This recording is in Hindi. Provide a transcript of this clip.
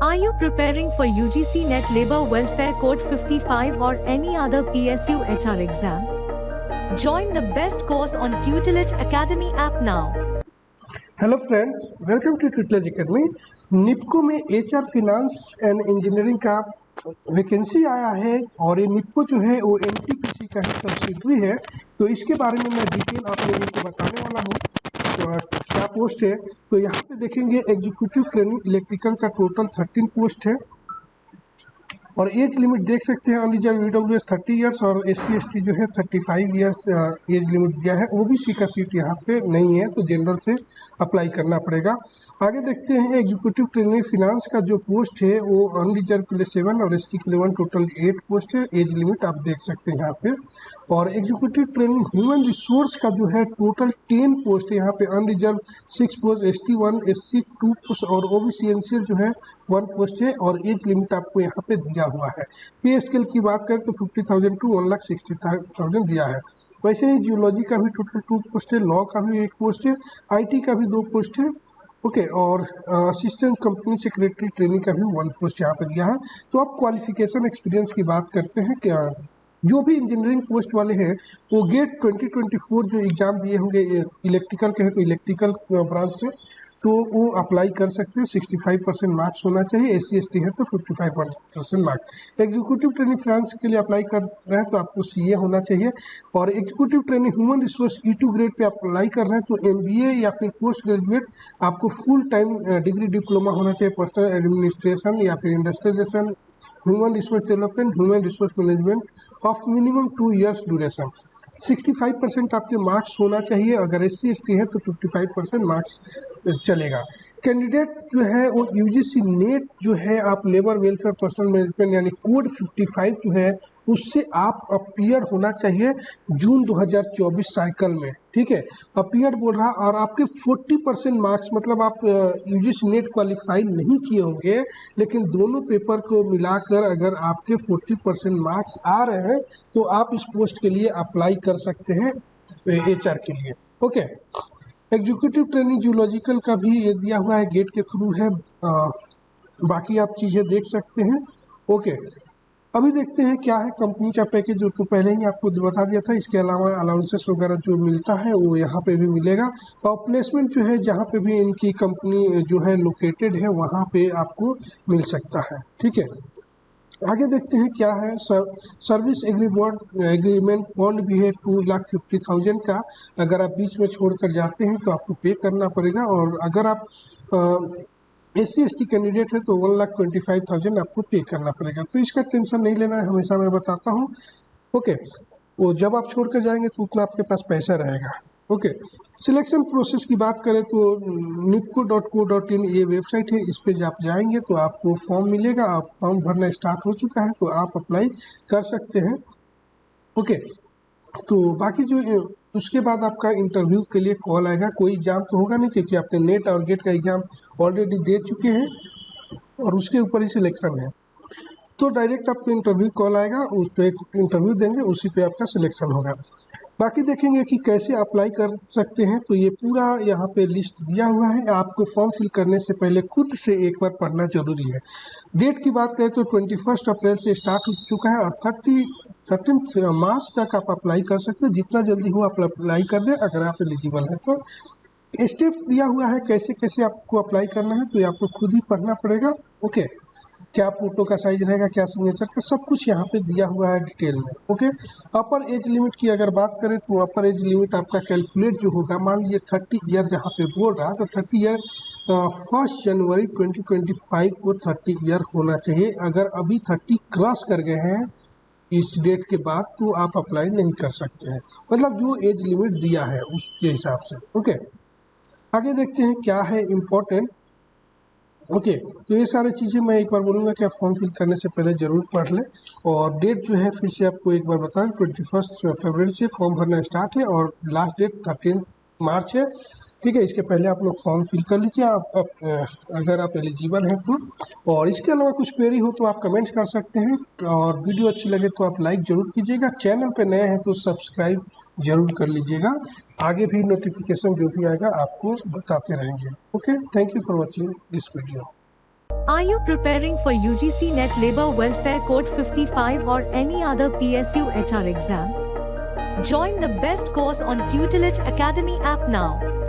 Are you preparing for UGC Net Labor Welfare Code 55 or any other PSU HR exam? Join the best course on Tutelage Academy app now. Hello friends, welcome to Tutelage Academy. NEEPCO में एचआर फिनांस एंड इंजीनियरिंग का वैकेंसी आया है और ये निपको जो है वो एनटीपीसी का ही सब्सिडरी है। तो इसके बारे में मैं डिटेल आप लोगों को बताने वाला हूँ। तो क्या पोस्ट है, तो यहाँ पे देखेंगे एग्जीक्यूटिव ट्रेनिंग इलेक्ट्रिकल का टोटल 13 पोस्ट है और एज लिमिट देख सकते हैं अनरिजर्व ईडब्ल्यूएस 30 इयर्स और एससी एसटी जो है 35 इयर्स एज लिमिट दिया है। ओबीसी का सीट यहाँ पे नहीं है तो जनरल से अप्लाई करना पड़ेगा। आगे देखते हैं एग्जीक्यूटिव ट्रेनिंग फिनांस का जो पोस्ट है वो अनरिजर्व के लिए 7 और एसटी के लिए 1 टोटल 8 पोस्ट है। एज लिमिट आप देख सकते हैं यहाँ पे। और एग्जीक्यूटिव ट्रेनिंग ह्यूमन रिसोर्स का जो है टोटल 10 पोस्ट है। यहाँ पे unreserve 6 post, ST 1, SC 2 post और ओबीसी एनसीएल जो है 1 पोस्ट है और एज लिमिट आपको यहाँ पे दिया हुआ है। पे स्केल की बात करें तो 50,000 टू 1,60,000 दिया है। वैसे ही जियोलॉजी का भी टोटल 2 पोस्ट है, लॉ का भी 1 पोस्ट है, आईटी का भी 2 पोस्ट है, ओके। और असिस्टेंट कंपनी सेक्रेटरी ट्रेनिंग का भी 1 पोस्ट यहाँ पे दिया है। तो अब क्वालिफिकेशन एक्सपीरियंस की बात करते हैं। क्या जो भी इंजीनियरिंग पोस्ट वाले हैं वो गेट 2024 जो एग्ज़ाम दिए होंगे, इलेक्ट्रिकल के हैं तो इलेक्ट्रिकल ब्रांच से तो वो अप्लाई कर सकते हैं। 65% मार्क्स होना चाहिए। एससी एसटी है तो 55% मार्क्स। एग्जीक्यूटिव ट्रेनिंग फ्रांस के लिए अप्लाई कर रहे हैं तो आपको सीए होना चाहिए। और executive training human resource E2 grade pay आप अप्लाई कर रहे हैं तो एमबीए या फिर पोस्ट ग्रेजुएट आपको फुल टाइम डिग्री डिप्लोमा होना चाहिए। पर्सनल एडमिनिस्ट्रेशन या फिर industrialisation, human resource development, human resource management of minimum 2 years duration. 65% आपके मार्क्स होना चाहिए। अगर एससी एसटी है तो 55% मार्क्स चलेगा। कैंडिडेट जो है वो यूजीसी नेट जो है आप लेबर वेलफेयर पर्सनल मैनेजमेंट यानी कोड 55 जो है उससे आप अपीयर होना चाहिए जून 2024 साइकिल में, ठीक है। अपीयर बोल रहा और आपके 40% मार्क्स मतलब आप यूजीसी नेट क्वालिफाई नहीं किए होंगे लेकिन दोनों पेपर को मिलाकर अगर आपके 40% मार्क्स आ रहे हैं तो आप इस पोस्ट के लिए अप्लाई कर सकते हैं एचआर के लिए, ओके। एग्जीक्यूटिव ट्रेनिंग जियोलॉजिकल का भी ये दिया हुआ है, गेट के थ्रू है। बाकी आप चीज़ें देख सकते हैं, ओके। अभी देखते हैं क्या है कंपनी का पैकेज, जो तो पहले ही आपको बता दिया था। इसके अलावा अलाउंसेस वगैरह जो मिलता है वो यहाँ पे भी मिलेगा और प्लेसमेंट जो है जहाँ पे भी इनकी कंपनी जो है लोकेटेड है वहाँ पे आपको मिल सकता है, ठीक है। आगे देखते हैं क्या है। सर्विस एग्रीमेंट बॉन्ड भी है 2,50,000 का। अगर आप बीच में छोड़कर जाते हैं तो आपको पे करना पड़ेगा और अगर आप एससी एसटी कैंडिडेट है तो 1,25,000 आपको पे करना पड़ेगा। तो इसका टेंशन नहीं लेना है, हमेशा मैं बताता हूँ, ओके। वो जब आप छोड़ कर जाएंगे तो उतना आपके पास पैसा रहेगा, ओके। सिलेक्शन प्रोसेस की बात करें तो nipco.co.in ये वेबसाइट है। इस पर आप जाएंगे तो आपको फॉर्म मिलेगा। आप फॉर्म भरना स्टार्ट हो चुका है तो आप अप्लाई कर सकते हैं, ओके। तो बाकी जो उसके बाद आपका इंटरव्यू के लिए कॉल आएगा। कोई एग्ज़ाम तो होगा नहीं क्योंकि आपने नेट और गेट का एग्ज़ाम ऑलरेडी दे चुके हैं और उसके ऊपर ही सिलेक्शन है। तो डायरेक्ट आपको इंटरव्यू कॉल आएगा, उस पर इंटरव्यू देंगे, उसी पे आपका सिलेक्शन होगा। बाकी देखेंगे कि कैसे अप्लाई कर सकते हैं। तो ये पूरा यहाँ पे लिस्ट दिया हुआ है। आपको फॉर्म फिल करने से पहले खुद से एक बार पढ़ना जरूरी है। डेट की बात करें तो 21 अप्रैल से स्टार्ट हो चुका है और 13 मार्च तक आप अप्लाई कर सकते हैं। जितना जल्दी हो आप अप्लाई कर दें अगर आप एलिजिबल हैं तो। स्टेप्स दिया हुआ है कैसे कैसे आपको अप्लाई करना है, तो ये आपको खुद ही पढ़ना पड़ेगा, ओके। क्या फोटो का साइज रहेगा, क्या सिग्नेचर का, सब कुछ यहाँ पे दिया हुआ है डिटेल में, ओके। अपर एज लिमिट की अगर बात करें तो अपर एज लिमिट आपका कैलकुलेट जो होगा, मान लीजिए 30 ईयर जहाँ पे बोल रहा तो 30 ईयर 1 जनवरी 2025 को 30 ईयर होना चाहिए। अगर अभी 30 क्रॉस कर गए हैं इस डेट के बाद तो आप अप्लाई नहीं कर सकते हैं, मतलब जो एज लिमिट दिया है उसके हिसाब से, ओके। आगे देखते हैं क्या है इम्पोर्टेंट, ओके। तो ये सारी चीज़ें मैं एक बार बोलूँगा कि आप फॉर्म फिल करने से पहले ज़रूर पढ़ लें। और डेट जो है फिर से आपको एक बार बताएं, 21 फरवरी से फॉर्म भरना स्टार्ट है और लास्ट डेट 13 मार्च है, ठीक है। इसके पहले आप लोग फॉर्म फिल कर लीजिए अगर आप एलिजिबल हैं तो। और इसके अलावा कुछ क्वेरी हो तो आप कमेंट कर सकते हैं और वीडियो अच्छी लगे तो आप लाइक ज़रूर कीजिएगा। चैनल पे नए हैं तो सब्सक्राइब ज़रूर कर लीजिएगा। आगे भी नोटिफिकेशन जो भी आएगा आपको बताते रहेंगे, okay. Thank you for watching this video. Are you preparing for UGC Net Labor Welfare Code 55 or any other PSU HR exam? Join the best course on Tutelage Academy app now.